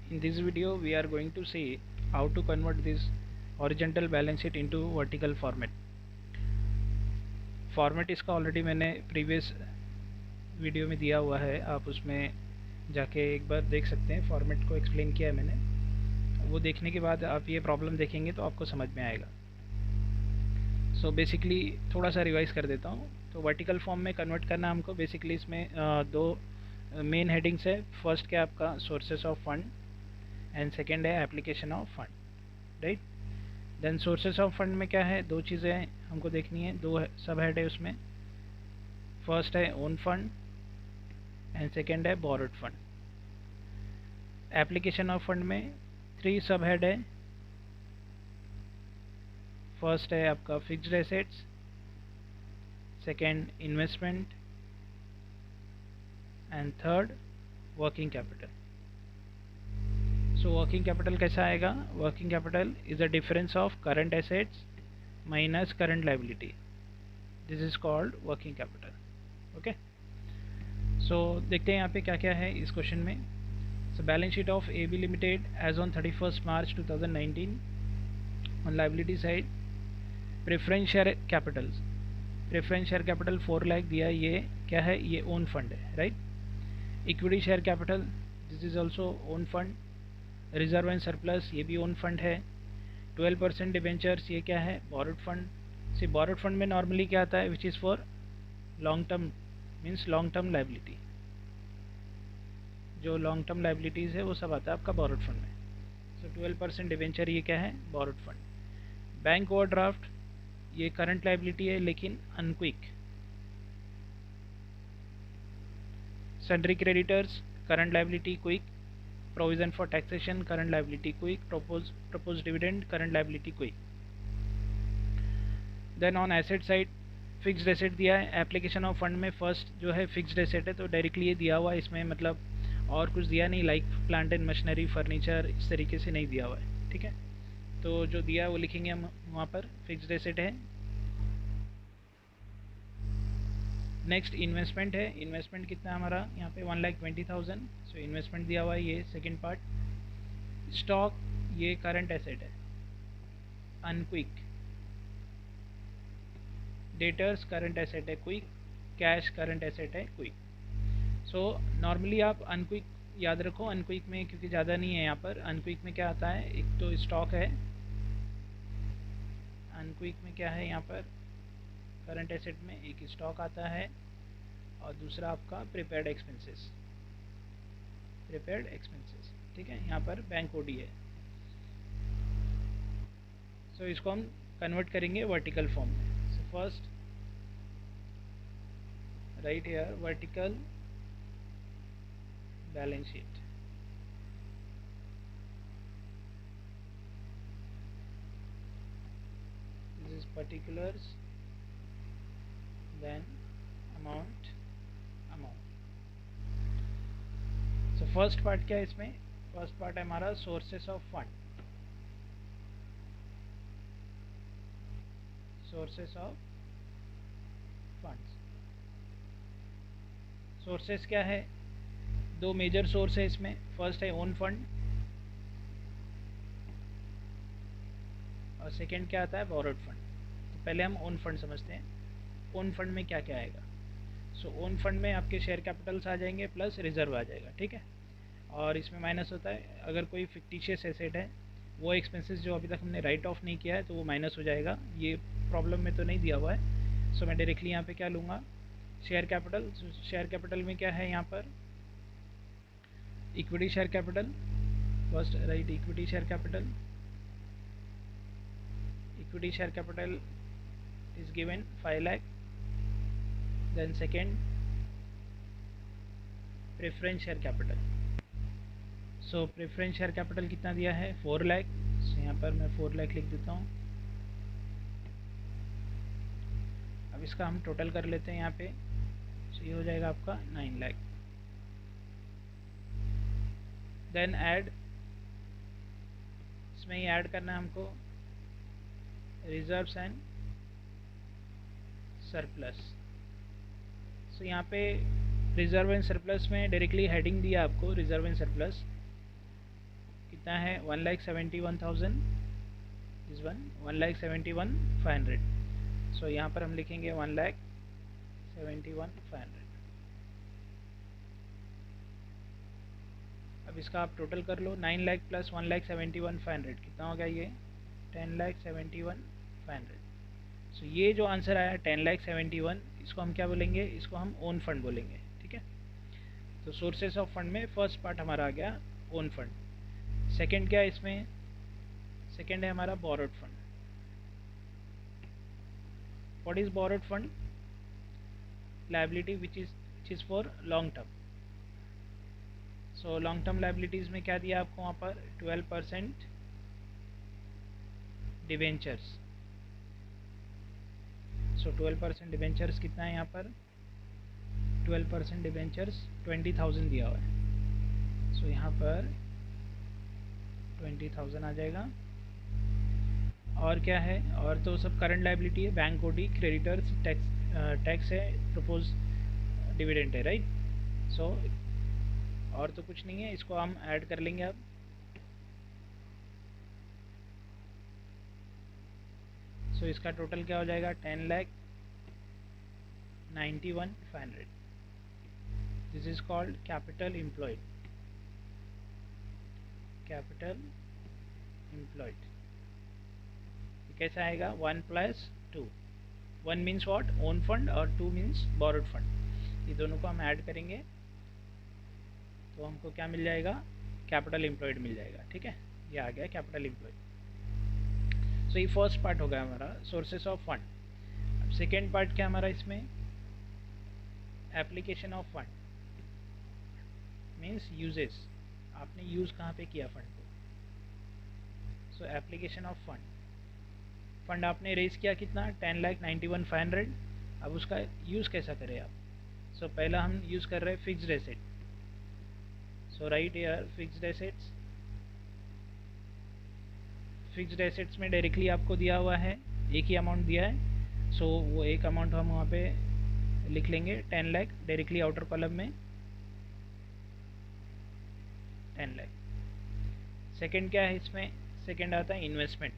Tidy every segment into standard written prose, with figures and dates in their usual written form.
In this video we are going to see how to convert this horizontal balance sheet into vertical format. Format इसका already मैंने previous video में दिया हुआ है, आप उसमें जाके एक बार देख सकते हैं। फॉर्मेट को एक्सप्लेन किया है मैंने, वो देखने के बाद आप ये प्रॉब्लम देखेंगे तो आपको समझ में आएगा। सो बेसिकली थोड़ा सा रिवाइज कर देता हूँ। तो वर्टिकल फॉर्म में कन्वर्ट करना हमको बेसिकली इसमें दो मेन हेडिंग्स है। फर्स्ट क्या आपका sources of fund and second है application of fund, right. Then sources of fund में क्या है, दो चीज़ें हमको देखनी है, दो सब हेड है उसमें। फर्स्ट है ओन फंड एंड सेकेंड है borrowed fund. Application of fund में 3 सब हेड है। फर्स्ट है आपका fixed assets, second investment and third working capital. So working capital कैसा आएगा? Working capital is a difference of current assets minus current liability, this is called working capital. Okay, so देखते हैं यहाँ पे क्या क्या है इस क्वेश्चन में। So balance sheet of AB limited as on 31 March 2019। On liability side preference share capital, preference share capital 4 lakh दिया, ये क्या है? ये ओन फंड है, right. Equity share capital, this is also own fund. Reserve and surplus, ये भी own fund है। 12% debentures, ये क्या है? Borrowed fund. See borrowed fund में नॉर्मली क्या आता है, which is for long term, means long term liability. जो लॉन्ग टर्म लायबिलिटीज़ है वो सब आता है आपका बोरोड फंड में। सो 12% डिवेंचर, ये क्या है? Borrowed fund. बैंक ओवरड्राफ्ट, ये करंट लायबिलिटी है लेकिन unquick. Sundry creditors, current liability quick. Provision for taxation, current liability quick. Propose dividend, current liability quick. Then on asset side fixed asset दिया है। Application of fund में first जो है fixed asset है, तो directly ये दिया हुआ है इसमें, मतलब और कुछ दिया नहीं, like plant and machinery, furniture, इस तरीके से नहीं दिया हुआ है, ठीक है। तो जो दिया है वो लिखेंगे हम वहाँ पर, फिक्स्ड एसेट है। नेक्स्ट इन्वेस्टमेंट है। इन्वेस्टमेंट कितना है हमारा यहाँ पे? 1,20,000। सो इन्वेस्टमेंट दिया हुआ है, ये सेकेंड पार्ट। स्टॉक, ये करंट एसेट है, अनक्विक। डेटर्स, करंट एसेट है, क्विक। कैश, करंट एसेट है, क्विक। सो नॉर्मली आप अनक्विक याद रखो, अनक्विक में क्योंकि ज़्यादा नहीं है यहाँ पर। अनक्विक में क्या आता है? एक तो स्टॉक है, अनक्विक में क्या है यहाँ पर? करंट एसेट में एक स्टॉक आता है और दूसरा आपका प्रिपेयर्ड एक्सपेंसेस, प्रिपेयर्ड एक्सपेंसेस, ठीक है। यहाँ पर बैंक ओडी है। सो इसको हम कन्वर्ट करेंगे वर्टिकल फॉर्म में। सो first right here vertical balance sheet. This is particulars, then amount। So first part क्या है इसमें? फर्स्ट पार्ट है हमारा sources of fund, sources of funds. Sources क्या है? दो मेजर सोर्स है इसमें। फर्स्ट है ओन फंड और सेकंड क्या आता है? Borrowed fund. तो पहले हम ओन फंड समझते हैं। ओन फंड में क्या क्या आएगा? सो ओन फंड में आपके शेयर कैपिटल्स आ जाएंगे प्लस रिजर्व आ जाएगा, ठीक है। और इसमें माइनस होता है अगर कोई फिक्टिशियस एसेट है, वो एक्सपेंसेस जो अभी तक हमने राइट ऑफ नहीं किया है तो वो माइनस हो जाएगा। ये प्रॉब्लम में तो नहीं दिया हुआ है। सो मैं डायरेक्टली यहाँ पे क्या लूँगा? Share capital. शेयर कैपिटल में क्या है यहाँ पर? Equity share capital first, right. Equity share capital, equity share capital is given 5 lakh. Then second preference share capital. So preference share capital कितना दिया है? 4 लाख। सो यहाँ पर मैं 4 लाख लिख देता हूँ। अब इसका हम टोटल कर लेते हैं यहाँ पे। सो ये हो जाएगा आपका 9 लाख। देन ऐड, इसमें ही ऐड करना है हमको रिजर्व्स एंड सरप्लस। सो यहाँ पे रिजर्व एंड सरप्लस में डायरेक्टली हेडिंग दिया आपको, रिजर्व एंड सरप्लस। कितना है 1,71,000 इस 1,71,500। सो यहाँ पर हम लिखेंगे 1,71,500। अब इसका आप टोटल कर लो, 9 लाख प्लस 1,71,500 कितना हो गया ये 10,71,500। सो ये जो आंसर आया 10,71,000, इसको हम क्या बोलेंगे, इसको हम ओन फंड बोलेंगे। ठीक है, तो सोर्सेस ऑफ फंड में फर्स्ट पार्ट हमारा आ गया ओन फंड। सेकंड क्या है इसमें, सेकंड है हमारा borrowed fund. What is borrowed fund, liability which is for long term. So long term liabilities में क्या दिया आपको वहाँ पर 12% डिवेंचर्स। सो 12% डिवेंचर्स कितना है यहाँ पर, 12% डिवेंचर्स 20,000 दिया हुआ है। सो यहाँ पर 20,000 आ जाएगा। और क्या है, और तो सब करंट लायबिलिटी है, बैंक ओडी, क्रेडिटर्स, टैक्स है, प्रपोज डिविडेंड है, राइट। सो और तो कुछ नहीं है, इसको हम ऐड कर लेंगे अब। सो इसका टोटल क्या हो जाएगा 10,91,500। This is called capital employed, capital employed. कैसा आएगा 1 + 2, 1 मीन्स व्हाट ओन फंड और 2 मीन्स बोरोड फंड। ये दोनों को हम ऐड करेंगे तो हमको क्या मिल जाएगा, कैपिटल एम्प्लॉयड मिल जाएगा। ठीक है, ये आ गया कैपिटल एम्प्लॉयड। सो ये फर्स्ट पार्ट हो गया हमारा सोर्सेस ऑफ फंड। अब सेकेंड पार्ट क्या हमारा इसमें, application of fund means uses, आपने यूज़ कहाँ पे किया फंड को। सो एप्लीकेशन ऑफ फंड, फंड आपने रेज किया कितना 10,91,500। अब उसका यूज़ कैसा करें आप। सो पहला हम यूज़ कर रहे हैं fixed asset. So right here fixed assets, fixed assets में डायरेक्टली आपको दिया हुआ है, एक ही अमाउंट दिया है। सो वो एक अमाउंट हम वहाँ पे लिख लेंगे 10 लाख डायरेक्टली आउटर कॉलम में 10 लाख। सेकंड क्या है इसमें, सेकंड आता है इन्वेस्टमेंट।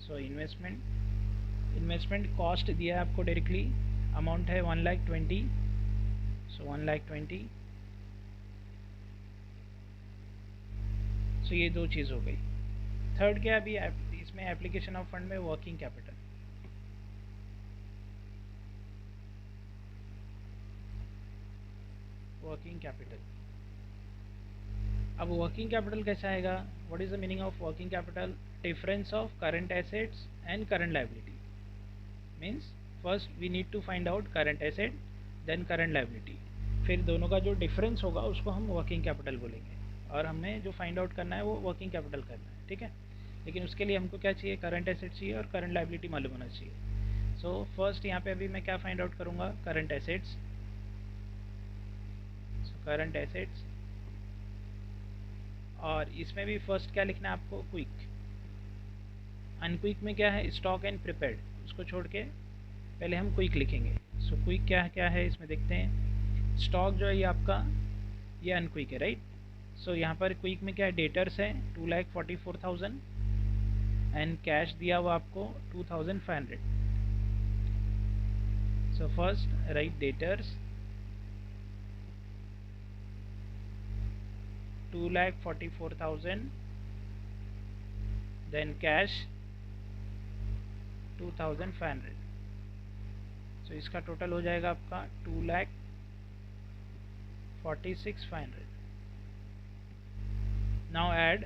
सो इन्वेस्टमेंट कॉस्ट दिया है आपको डायरेक्टली, अमाउंट है 1,20,000। सो 1,20,000। सो ये दो चीज़ हो गई। थर्ड क्या अभी इसमें एप्लीकेशन ऑफ फंड में वर्किंग कैपिटल। वर्किंग कैपिटल, अब वर्किंग कैपिटल कैसा आएगा, what is the meaning of working capital, difference of current assets and current liability. Means first we need to find out current asset then current liability, फिर दोनों का जो difference होगा उसको हम वर्किंग कैपिटल बोलेंगे, और हमें जो फाइंड आउट करना है वो वर्किंग कैपिटल करना है। ठीक है, लेकिन उसके लिए हमको क्या चाहिए, करंट एसेट चाहिए और करंट लायबिलिटी मालूम होना चाहिए। सो फर्स्ट यहाँ पे अभी मैं क्या फाइंड आउट करूँगा, current assets. So current assets, और इसमें भी फर्स्ट क्या लिखना है आपको, क्विक। अनक्विक में क्या है, स्टॉक एंड प्रिपेयर्ड, उसको छोड़ के पहले हम क्विक लिखेंगे। सो क्विक क्या क्या है इसमें देखते हैं। स्टॉक जो है ये आपका, ये अनक्विक है, राइट। सो यहाँ पर क्विक में क्या है, डेटर्स है 2,44,000 एंड कैश दिया हुआ आपको 2,500। So first write debtors 2,44,000 then cash 2,500। So इसका टोटल हो जाएगा आपका 2,46,500। Now add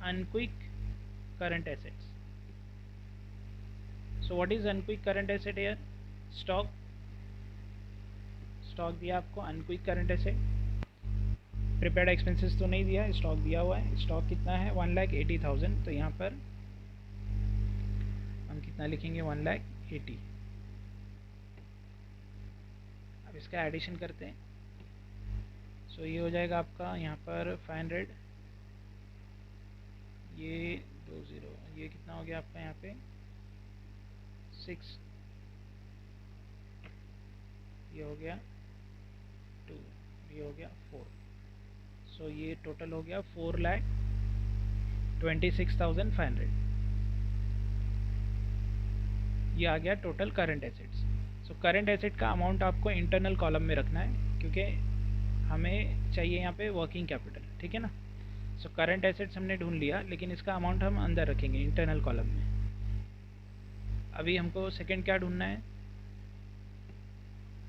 unquick current assets. So what is unquick current asset here, stock. Stock दिया आपको unquick current asset, prepaid expenses तो नहीं दिया, स्टॉक दिया हुआ है। स्टॉक कितना है 1,80,000, तो यहाँ पर हम कितना लिखेंगे 1,80,000। अब इसका एडिशन करते हैं। सो ये हो जाएगा आपका यहाँ पर 500, ये 20, ये कितना हो गया आपका यहाँ पे 6, ये हो गया 2, ये हो गया 4। सो ये टोटल हो गया 4,26,500। ये आ गया total current assets. So current asset का अमाउंट आपको इंटरनल कॉलम में रखना है, क्योंकि हमें चाहिए यहाँ पे वर्किंग कैपिटल, ठीक है ना। सो करंट एसेट्स हमने ढूंढ लिया, लेकिन इसका अमाउंट हम अंदर रखेंगे इंटरनल कॉलम में। अभी हमको सेकंड क्या ढूंढना है,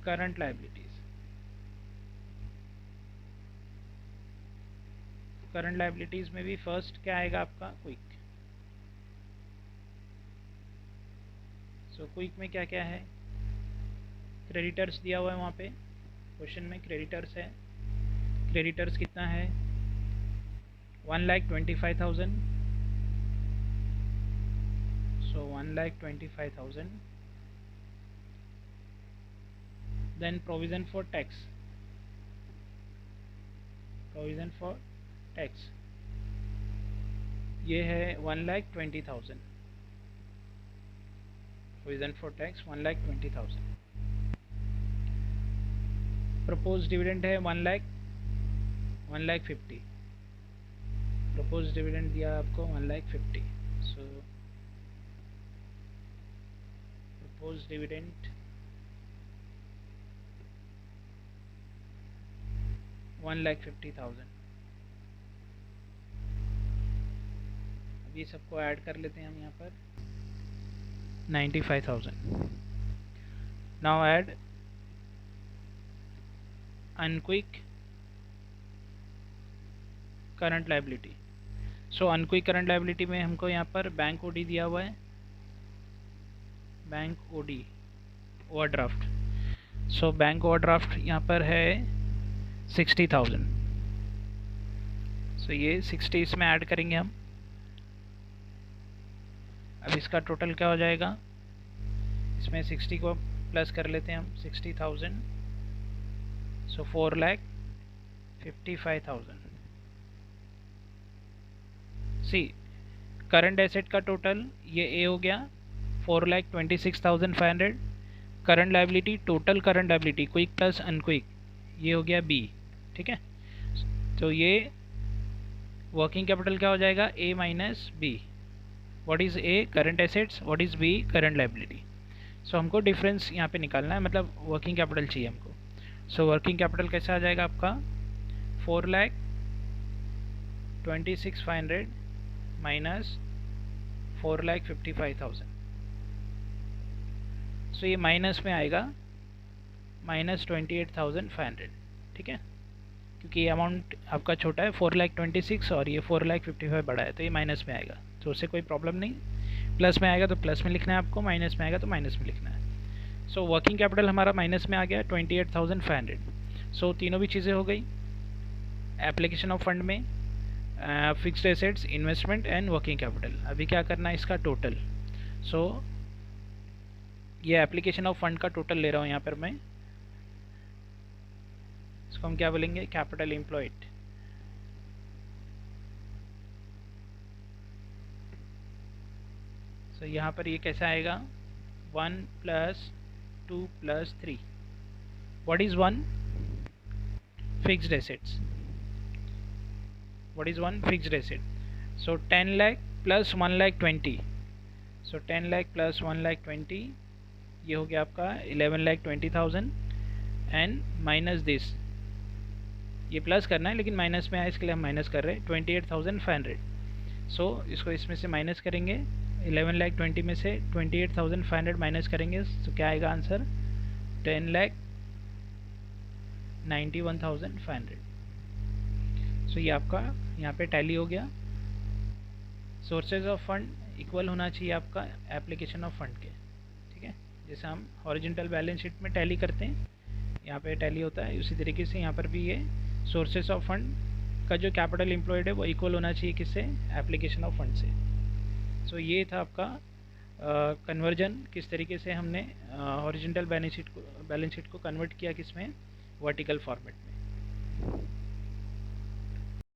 करंट लायबिलिटीज़। करंट लायबिलिटीज़ में भी फर्स्ट क्या आएगा आपका, क्विक। सो क्विक में क्या क्या है, क्रेडिटर्स दिया हुआ है वहाँ पे क्वेश्चन में, क्रेडिटर्स है। क्रेडिटर्स कितना है, 1,25,000। So 1,25,000। Then provision for tax, provision for tax ये है 1,20,000। Provision for tax 1,20,000। Propose dividend है 1,50,000। प्रपोज डिविडेंड दिया आपको 1,50,000। So propose dividend 1,50,000। अब ये सबको ऐड कर लेते हैं हम यहाँ पर, 95,000। Now add unquick current liability. So unquick current liability में हमको यहाँ पर बैंक ओडी दिया हुआ है, bank OD overdraft. So bank overdraft यहाँ पर है 60,000। सो ये 60 इसमें ऐड करेंगे हम। अब इसका टोटल क्या हो जाएगा, इसमें 60 को प्लस कर लेते हैं हम, 60,000। सो 4,55,000। सी करंट एसेट का टोटल ये ए हो गया 4,26,500। Current liability, total current liability quick plus unquick, ये हो गया बी, ठीक है। तो ये वर्किंग कैपिटल क्या हो जाएगा, A minus B. What is A, current assets, what is B, current liability. So हमको डिफरेंस यहाँ पे निकालना है, मतलब वर्किंग कैपिटल चाहिए हमको। सो वर्किंग कैपिटल कैसा आ जाएगा आपका, 4,26,500 माइनस 4,55,000। सो ये माइनस में आएगा, -28,500, ठीक है, क्योंकि ये अमाउंट आपका छोटा है 4,26,000 और ये 4,55,000 बड़ा है, तो ये माइनस में आएगा। तो उससे कोई प्रॉब्लम नहीं, प्लस में आएगा तो प्लस में लिखना है आपको, माइनस में आएगा तो माइनस में लिखना है। सो वर्किंग कैपिटल हमारा माइनस में आ गया 28,500। सो तीनों भी चीज़ें हो गई एप्लीकेशन ऑफ फंड में, fixed assets, investment and working capital. अभी क्या करना है इसका टोटल। सो ये एप्लीकेशन ऑफ फंड का टोटल ले रहा हूँ यहाँ पर मैं, इसको हम क्या बोलेंगे, कैपिटल एम्प्लॉयड। सो यहाँ पर ये कैसा आएगा, 1 + 2 + 3। What is 1, fixed assets. What is 1, fixed asset. So 10 lakh plus 1,20,000। So 10 lakh plus 1,20,000, ये हो गया आपका 11,20,000 एंड माइनस दिस, ये प्लस करना है लेकिन माइनस में है इसके लिए हम माइनस कर रहे हैं, 28,500। सो इसको इसमें से माइनस करेंगे, 11,20,000 में से 28,500 माइनस करेंगे, तो क्या आएगा आंसर, 10,91,500। सो ये आपका यहाँ पे टैली हो गया। सोर्सेज ऑफ फंड इक्वल होना चाहिए आपका एप्लीकेशन ऑफ फंड के, ठीक है, जैसे हम हॉरिजॉन्टल बैलेंस शीट में टैली करते हैं, यहाँ पे टैली होता है, उसी तरीके से यहाँ पर भी ये सोर्सेज ऑफ फंड का जो कैपिटल एम्प्लॉयड है वो इक्वल होना चाहिए किससे, एप्लीकेशन ऑफ फंड से। सो ये था आपका कन्वर्जन, किस तरीके से हमने हॉरिजॉन्टल बैलेंस शीट को कन्वर्ट किया किस में, वर्टिकल फॉर्मेट में।